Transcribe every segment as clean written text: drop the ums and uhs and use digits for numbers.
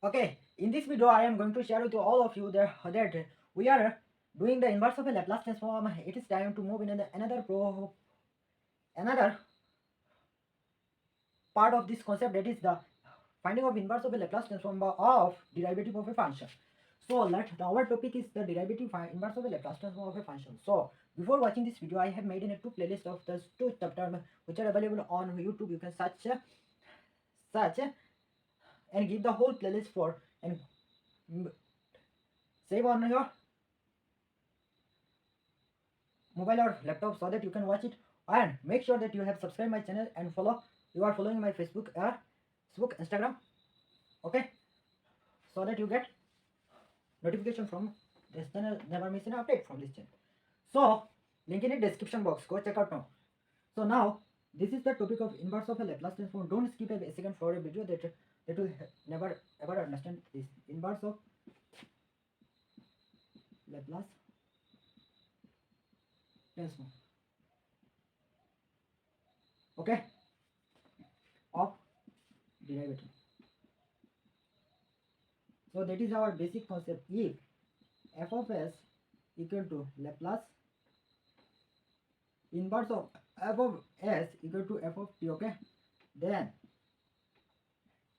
Okay, in this video I am going to share with you all of you that we are doing the inverse of a Laplace transform. It is time to move in another part of this concept, that is the finding of inverse of a Laplace transform of derivative of a function. So our topic is the derivative inverse of a Laplace transform of a function. So before watching this video, I have made in a two playlist of the two chapters which are available on YouTube. You can search and give the whole playlist for and save on your mobile or laptop so that you can watch it, and make sure that you have subscribed my channel and you are following my Facebook, Instagram, okay, so that you get notification from this channel, never miss an update from this channel. So link in the description box, go check out now. So now this is the topic of inverse of a Laplace transform. Don't skip a second for a video that will never ever understand this inverse of Laplace transform, okay, of derivative. So that is our basic concept. If f of s equal to Laplace inverse of f of s equal to f of t, okay, then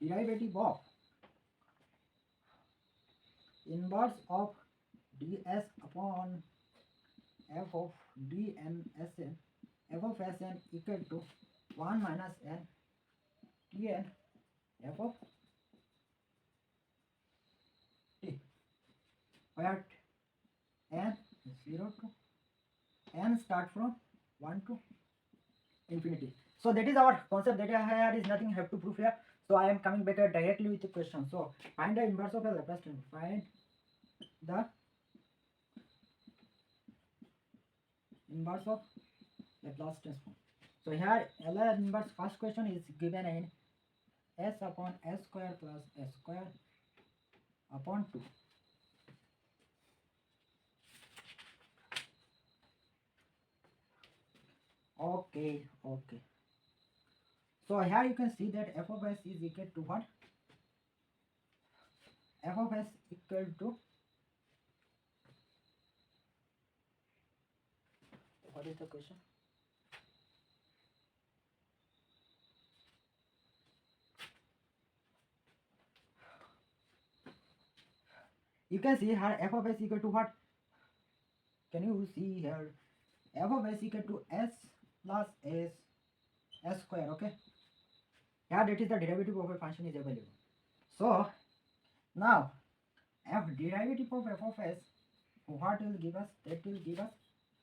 derivative of inverse of ds upon f of d n sn, f of sn equal to 1 minus n tn f of t, where n 0 to n start from 1 to infinity. So that is our concept. That here is nothing have to prove here. So I am coming back directly with the question. So find the inverse of a Laplace transform. Find the inverse of Laplace transform. So here LR inverse, first question is given in s upon s square plus s square upon 2. Okay. So here you can see that f of s is equal to what? F of s equal to, what is the question? You can see here f of s equal to what? Can you see here? F of s equal to s plus s square, okay? Here that is the derivative of a function is available. So now f derivative of f of s, what will give us? That will give us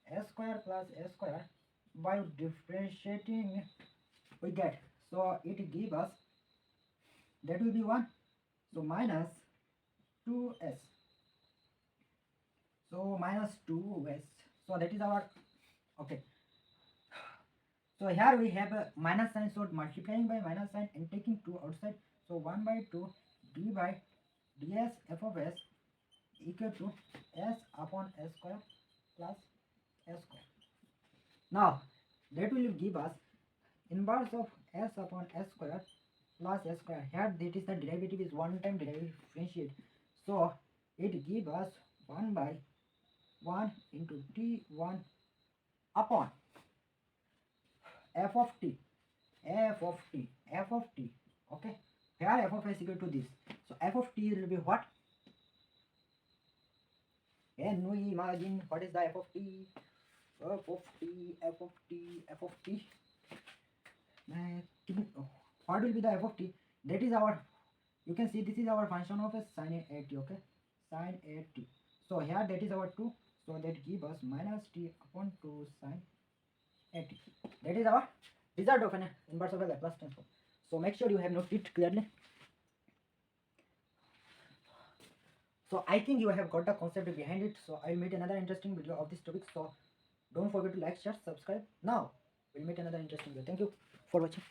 s square plus s square. By differentiating we get, so it give us, that will be 1, so minus 2s, so minus 2s. So that is our, okay. So here we have a minus sign, so multiplying by minus sign and taking 2 outside, so 1 by 2 d by ds f of s equal to s upon s square plus s square. Now that will give us inverse of s upon s square plus s square. Here that is the derivative is one time derivative differentiate, so it gives us 1 by 1 into t1 upon f of t, okay. Here f of s equal to this, so f of t will be what? Can we imagine what is the f of t? What will be the f of t? That is our, you can see this is our function of a sin a t, okay, sin a t. So here that is our 2, so that give us minus t upon 2 sin a t. That is our result of an inverse of a Laplace transform. So make sure you have noted it clearly. So I think you have got the concept behind it. So I will meet another interesting video of this topic. So don't forget to like, share, subscribe. Now we'll meet another interesting video. Thank you for watching.